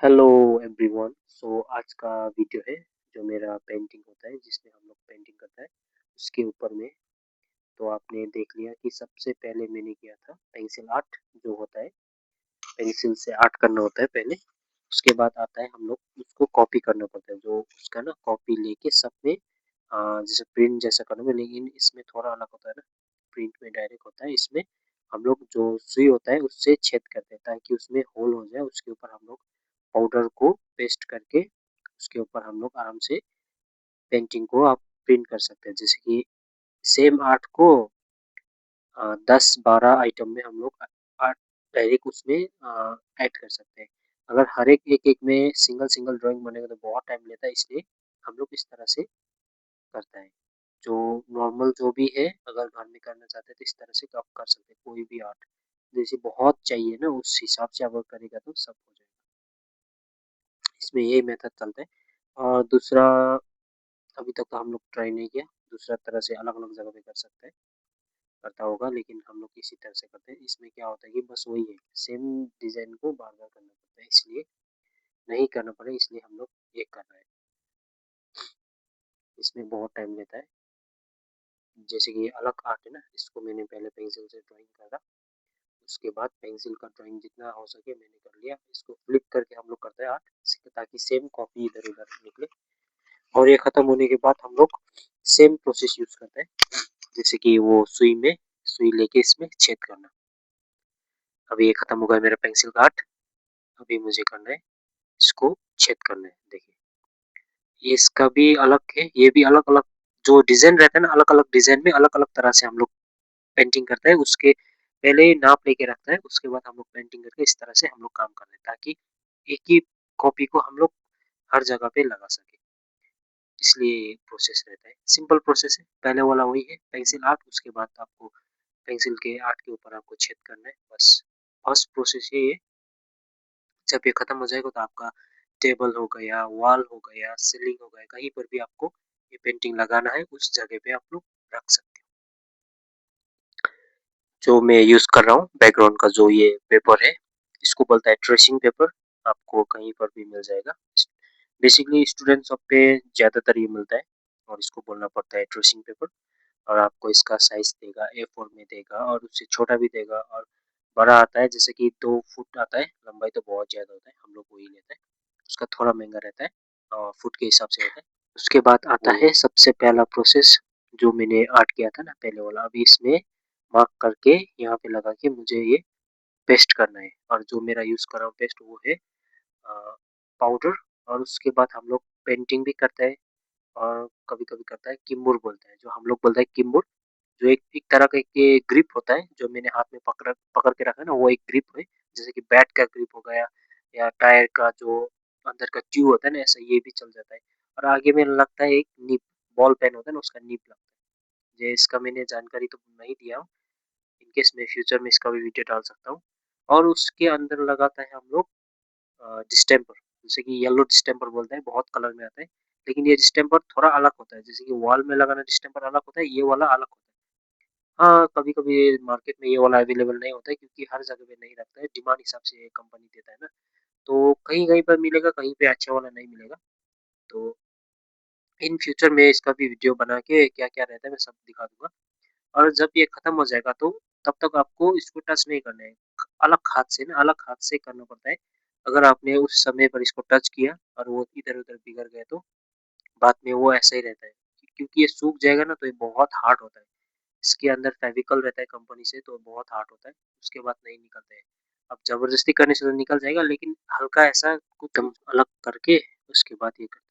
Hello everyone. आज का video है जो मेरा पेंटिंग होता है जिसमें हम लोग पेंटिंग करता है उसके ऊपर में। तो आपने देख लिया कि सबसे पहले मैंने किया था पेंसिल आर्ट जो होता है, पेंसिल से आर्ट करना होता है पहले। उसके बाद आता है हम लोग उसको कॉपी करना पड़ता है, जो उसका ना कॉपी लेके सब में जैसे प्रिंट जैसा करना है, लेकिन इसमें थोड़ा अलग होता है ना। प्रिंट में डायरेक्ट होता है, इसमें हम लोग जो सुई होता है उससे छेद करते हैं ताकि उसमें होल हो जाए। उसके ऊपर हम लोग पाउडर को पेस्ट करके उसके ऊपर हम लोग आराम से पेंटिंग को आप प्रिंट कर सकते हैं। जैसे कि सेम आर्ट को 10-12 आइटम में हम लोग आर्ट डायरेक्ट उसमें ऐड कर सकते हैं। अगर हर एक एक एक में सिंगल सिंगल ड्राइंग बनेगा तो बहुत टाइम लेता है, इसलिए हम लोग इस तरह से करता है। जो नॉर्मल जो भी है, अगर घर में करना चाहते हैं तो इस तरह से आप कर सकते हैं। कोई भी आर्ट जैसे बहुत चाहिए ना उस हिसाब से आप करेगा तो सब हो जाएगा। इसमें यही मेथड चलता है। और दूसरा, अभी तक तो हम लोग ट्राई नहीं किया, दूसरा तरह से अलग अलग जगह पे कर सकते हैं, करता होगा, लेकिन हम लोग इसी तरह से करते हैं। इसमें क्या होता है कि बस वही है, सेम डिजाइन को बार बार करना पड़ता है, इसलिए नहीं करना पड़े, इसलिए हम लोग ये कर रहे हैं। इसमें बहुत टाइम लेता है। जैसे कि ये अलग आर्ट है ना, इसको मैंने पहले पेंसिल से ड्राइंग करा, उसके बाद पेंसिल का ड्राइंग जितना हो सके मैंने कर लिया। इसको फ्लिप करके हम लोग करते हैं आर्ट, ताकि सेम कॉपी इधर उधर निकले। और ये खत्म होने के बाद हम लोग सेम प्रोसेस यूज करते हैं, जैसे कि वो सुई में सुई लेके इसमें छेद करना। अभी ये खत्म हो गया मेरा पेंसिल का आर्ट। अभी मुझे करना है, इसको छेद करना है। देखिए ये इसका भी अलग है, ये भी अलग अलग जो डिजाइन रहता है ना, अलग अलग डिजाइन में अलग अलग तरह से हम लोग पेंटिंग करते हैं। उसके पहले ही नाप लेके रखता है, उसके बाद हम लोग पेंटिंग करके इस तरह से हम लोग काम करते हैं, ताकि एक ही कॉपी को हम लोग हर जगह पे लगा सके। इसलिए प्रोसेस रहता है, सिंपल प्रोसेस है। पहले वाला वही है पेंसिल आर्ट, उसके बाद आपको पेंसिल के आर्ट के ऊपर आपको छेद करना है, बस फर्स्ट प्रोसेस ये है। जब ये खत्म हो जाएगा तो आपका टेबल हो गया, वॉल हो गया, सीलिंग हो गया, कहीं पर भी आपको ये पेंटिंग लगाना है उस जगह पे आप लोग रख सकते हो। जो मैं यूज कर रहा हूँ बैकग्राउंड का जो ये पेपर है, इसको बोलता है ट्रेसिंग पेपर। आपको कहीं पर भी मिल जाएगा, बेसिकली स्टूडेंट सब पे ज्यादातर ये मिलता है, और इसको बोलना पड़ता है ट्रेसिंग पेपर। और आपको इसका साइज देगा A4 में देगा, और उससे छोटा भी देगा, और बड़ा आता है जैसे कि 2 फुट आता है। लंबाई तो बहुत ज़्यादा होता है, हम लोग वही लेते हैं। उसका थोड़ा महंगा रहता है और फुट के हिसाब से होता है। उसके बाद आता है सबसे पहला प्रोसेस, जो मैंने आर्ट किया था ना पहले वाला। अभी इसमें मार्क करके यहाँ पे लगा के मुझे ये पेस्ट करना है। और जो मेरा यूज़ कर रहा हूँ पेस्ट, वो है पाउडर। और उसके बाद हम लोग पेंटिंग भी करते हैं, और कभी कभी करता है किम्बुर बोलता है, जो हम लोग बोलते हैं किम्बुर। जो एक एक तरह का एक ग्रिप होता है, जो मैंने हाथ में पकड़ पकड़ के रखा है ना, वो एक ग्रिप है। जैसे कि बैट का ग्रिप हो गया, या टायर का जो अंदर का ट्यूब होता है ना, ऐसा ये भी चल जाता है। और आगे में लगता है एक निप, बॉल पेन होता है ना, उसका निप लगता है। ये इसका मैंने जानकारी तो नहीं दिया हूँ, इनकेस मैं फ्यूचर में इसका भी वीडियो डाल सकता हूँ। और उसके अंदर लगाता है हम लोग डिस्टेम्पर, जैसे कि येलो डिस्टेम्पर बोलते हैं, बहुत कलर में आता है। लेकिन ये डिस्टेम्पर थोड़ा अलग होता है, जैसे कि वॉल में लगाना डिस्टेम्पर अलग होता है, ये वाला अलग होता है। हाँ, कभी-कभी मार्केट में ये वाला अवेलेबल नहीं होता है, क्योंकि हर जगह पे नहीं रखता है, डिमांड हिसाब से कंपनी देता है ना। तो कहीं-कहीं पर मिलेगा, कहीं पे अच्छा वाला नहीं मिलेगा। तो इन फ्यूचर में इसका भी वीडियो बना के क्या-क्या रहता है मैं सब दिखा दूँगा। और जब ये खत्म हो जाएगा तो तब तक आपको इसको टच नहीं करना है। अलग हाथ से ना, अलग हाथ से करना पड़ता है। अगर आपने उस समय पर इसको टच किया और वो इधर-उधर बिगड़ गए तो बाद में वो ऐसा ही रहता है। क्योंकि ये सूख जाएगा ना तो ये बहुत हार्ड होता है। इसके अंदर फेविकॉल रहता है कंपनी से, तो बहुत हार्ड होता है, उसके बाद नहीं निकलता है। अब ज़बरदस्ती करने से तो निकल जाएगा, लेकिन हल्का ऐसा कुछ एकदम अलग करके उसके बाद ये करते हैं।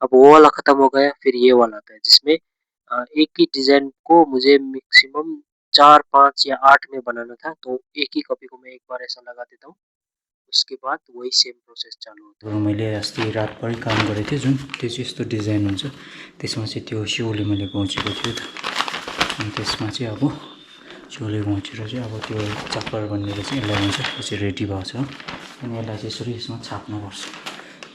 अब वो वाला खत्म हो गया, फिर ये वाला आता है जिसमें एक ही डिज़ाइन को मुझे मैक्सिमम 4, 5 या 8 में बनाना था, तो एक ही कॉपी को मैं एक बार ऐसा लगा देता हूँ, उसके बाद वही सेम प्रोसेस चालू होता है। मैले अस्ति रातभरि काम गरेको थिएँ, जुन त्यो चाहिँ यस्तो डिजाइन हुन्छ, त्यसमा चाहिँ त्यो सिउले मैले घोचेको थियो त। अनि त्यसमा चाहिँ अब सिउले घोचेर चाहिँ अब त्यो चाप्पर बनेर चाहिँ यसलाई हुन्छ, यो चाहिँ रेडी भएको छ। अनि यसलाई चाहिँ यसरी यसमा छाप्नुपर्छ,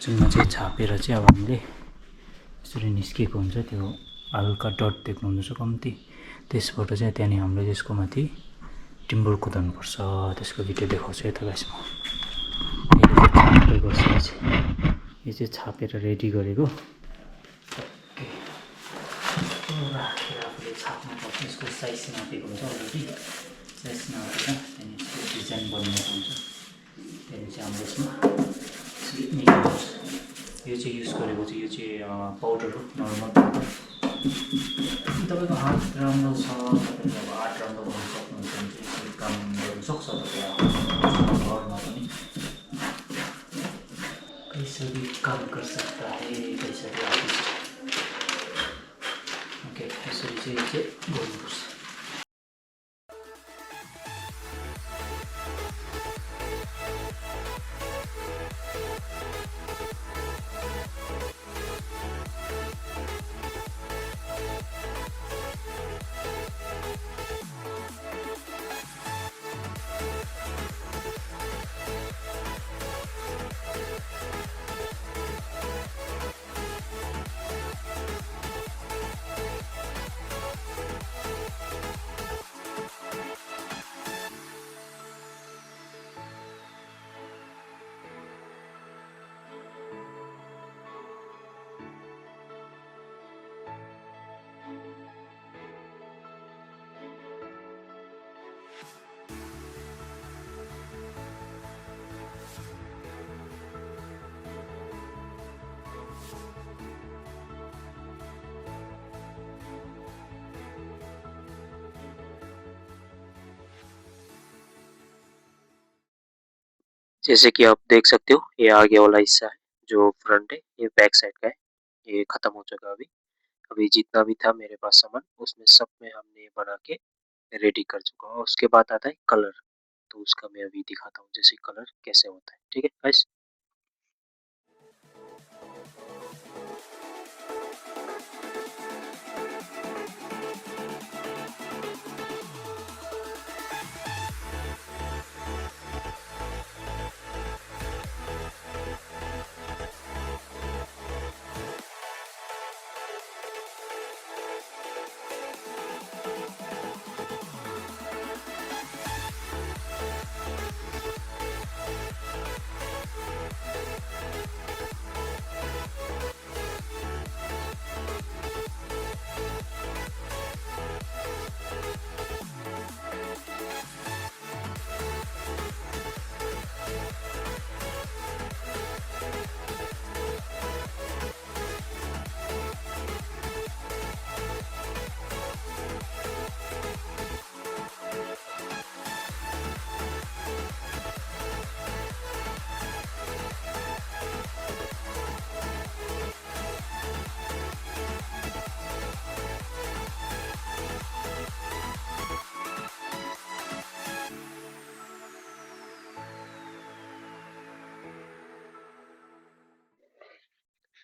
जुनमा चाहिँ छापेर चाहिँ अब हामीले यसरी निस्केको हुन्छ, त्यो हल्का डट देख्नुहुँदैछ कम्ती, त्यसबाट चाहिँ त्यहाँदेखि हामीले त्यसको माथि टिम्बर कुदाउनुपर्छ। त्यसको भिडियो देखाउँछु है त गाइस म। छापेको छ यो चाहिँ छापेर रेडी गरेको राखेर आफूले छाप्नु पर्छ। यसको साइज नापेको हुन्छ अलरेडी, साइज नापेर त्यहाँदेखि यसको डिजाइन बनिएको हुन्छ। त्यहाँदेखि चाहिँ हाम्रो यसमा निकाल्नुपर्छ। यो चाहिँ युज गरेको चाहिँ यो चाहिँ पाउडर हो, नर्मल पाउडर। तपाईँको हात राम्रो छ, तपाईँले अब आर्ट राम्रो गर्नु सक्नुहुन्छ भने चाहिँ यसरी काम गर्नु सक्छ तपाईँ घरमा पनि। कैसे भी काम कर सकता है कैसे भी आर्टिस्ट। ओके, यसरी चाहिँ गर्नुपर्छ। जैसे कि आप देख सकते हो, ये आगे वाला हिस्सा है जो फ्रंट है, ये बैक साइड का है। ये खत्म हो चुका है अभी। अभी जितना भी था मेरे पास सामान, उसमें सब में हमने बना के रेडी कर चुका हूँ। उसके बाद आता है कलर, तो उसका मैं अभी दिखाता हूँ जैसे कलर कैसे होता है। ठीक है गाइस।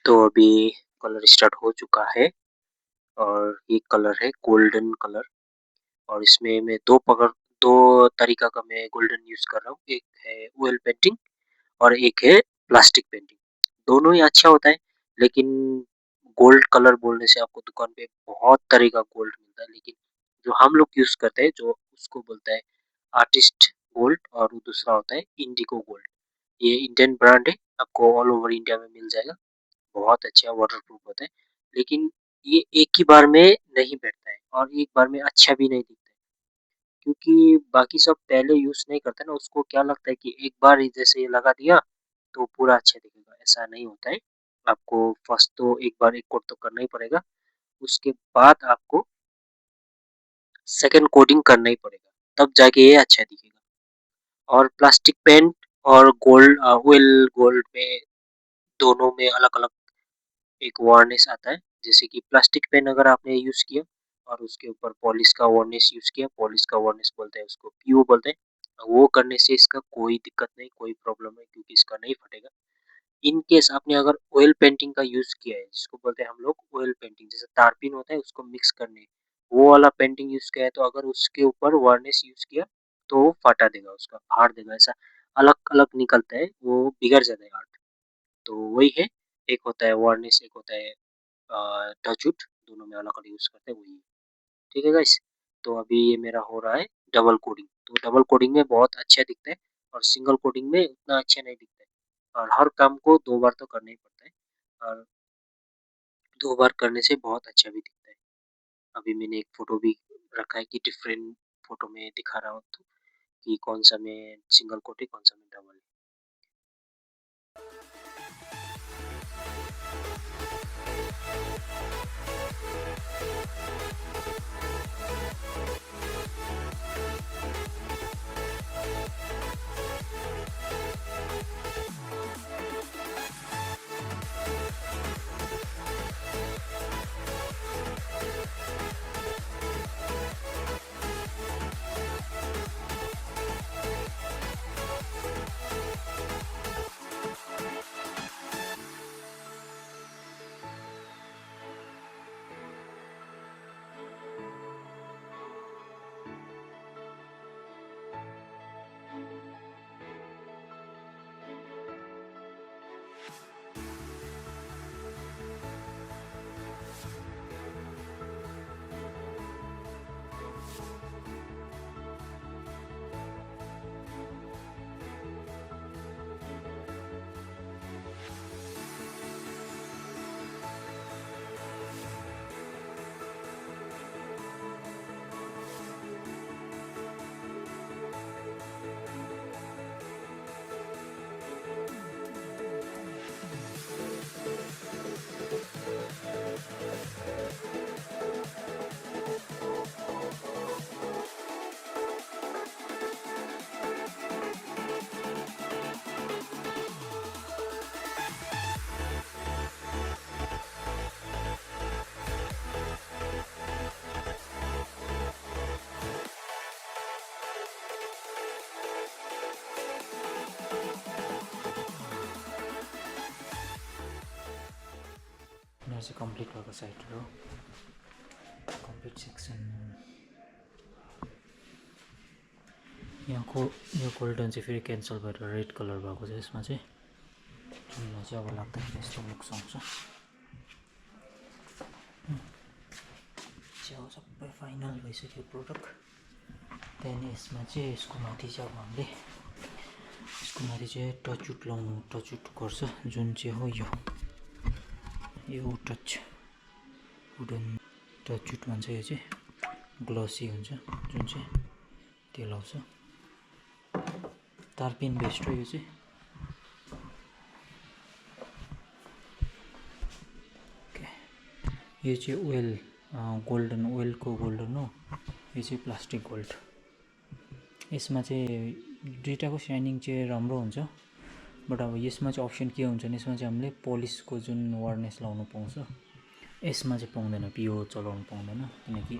तो अभी कलर स्टार्ट हो चुका है और ये कलर है गोल्डन कलर। और इसमें मैं दो तरीका का मैं गोल्डन यूज कर रहा हूँ। एक है ऑयल पेंटिंग और एक है प्लास्टिक पेंटिंग। दोनों ही अच्छा होता है, लेकिन गोल्ड कलर बोलने से आपको दुकान पे बहुत तरह का गोल्ड मिलता है, लेकिन जो हम लोग यूज करते हैं जो उसको बोलता है आर्टिस्ट गोल्ड, और वो दूसरा होता है इंडिगो गोल्ड। ये इंडियन ब्रांड है, आपको ऑल ओवर इंडिया में मिल जाएगा। बहुत अच्छा वाटर प्रूफ होता है, लेकिन ये एक ही बार में नहीं बैठता है और एक बार में अच्छा भी नहीं दिखता है। क्योंकि बाकी सब पहले यूज नहीं करते ना, उसको क्या लगता है कि एक बार ही जैसे ये लगा दिया तो पूरा अच्छा दिखेगा। ऐसा नहीं होता है। आपको फर्स्ट तो एक बार एक कोट तो करना ही पड़ेगा, उसके बाद आपको सेकंड कोटिंग करना ही पड़ेगा, तब जाके ये अच्छा दिखेगा। और प्लास्टिक पेंट और गोल्ड ऑयल गोल्ड में दोनों में अलग अलग एक वार्निश आता है। जैसे कि प्लास्टिक पेन अगर आपने यूज किया और उसके ऊपर पॉलिश का वार्निश यूज किया, पॉलिश का वार्निश बोलते हैं उसको, पीओ बोलते हैं, वो करने से इसका कोई दिक्कत नहीं, कोई प्रॉब्लम है, क्योंकि इसका नहीं फटेगा। इन केस आपने अगर ऑयल पेंटिंग का यूज किया है, जिसको बोलते हैं हम लोग ऑयल पेंटिंग, जैसे तारपीन होता है उसको मिक्स करने, वो वाला पेंटिंग यूज किया है, तो अगर उसके ऊपर वार्निश यूज किया तो वो फटा देगा, उसका फाड़ देगा। ऐसा अलग अलग निकलता है, वो बिगड़ जाता है आर्ट। तो वही है, एक होता है वार्निश, एक होता है टचवुड, दोनों में अलग अलग यूज करते हैं, वही है। ठीक है गाइस। तो अभी ये मेरा हो रहा है डबल कोडिंग। तो डबल कोडिंग में बहुत अच्छा दिखता है और सिंगल कोडिंग में उतना अच्छा नहीं दिखता है। और हर काम को 2 बार तो करना ही पड़ता है और 2 बार करने से बहुत अच्छा भी दिखता है। अभी मैंने एक फ़ोटो भी रखा है कि डिफ़रेंट फ़ोटो में दिखा रहा हूँ तो कि कौन-सा में सिंगल कोट है, कौन-सा में डबल है। यिनीहरू चाहिँ कम्प्लिट भएको साइडहरू हो। कम्प्लिट सेक्सन यहाँको यो गोल्डन चाहिँ फेरि क्यान्सल भएर रेड कलर भएको छ यसमा चाहिँ, जुनमा चाहिँ अब लाग्दाखेरि यस्तो लुक्स आउँछ। चाहिँ सबै फाइनल भइसक्यो प्रोडक्ट। त्यहाँदेखि यसमा चाहिँ यसको माथि चाहिँ अब हामीले यसको माथि चाहिँ टचवुड गर्छ, जुन चाहिँ हो यो टच वुडन टचवुड भन्छ। यो चाहिँ ग्लसी हुन्छ जुन चाहिँ त्यो लाउँछ। तारपिन बेस्ड हो यो चाहिँ। यो चाहिँ ओइल गोल्डन ओइलको गोल्डन हो। यो चाहिँ प्लास्टिक गोल्ड। यसमा चाहिँ दुईटाको साइनिङ चाहिँ राम्रो हुन्छ, बट अब यसमा चाहिँ अप्सन के हुन्छ भने यसमा चाहिँ हामीले पोलिसको जुन वार्निस लाउनु पाउँछ, यसमा चाहिँ पाउँदैन, पिओ चलाउनु पाउँदैन, किनकि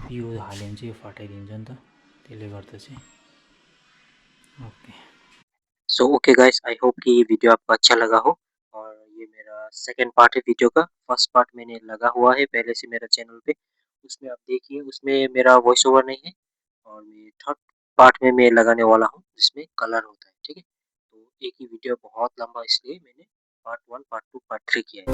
पिओ हाल्यो भने चाहिँ यो फाटाइदिन्छ नि त, त्यसले गर्दा चाहिँ। Okay so okay guys, I hope कि ये वीडियो आपको अच्छा लगा हो और ये मेरा सेकंड पार्ट है वीडियो का। फर्स्ट पार्ट मैंने लगा हुआ है पहले से मेरा चैनल पे, उसमें आप देखिए, उसमें मेरा वॉइस ओवर नहीं है और मैं थर्ड पार्ट में मैं लगाने वाला हूँ जिसमें कलर होता है, ठीक है। तो एक ही वीडियो बहुत लंबा, इसलिए मैंने पार्ट 1, पार्ट 2, पार्ट 3 किया है।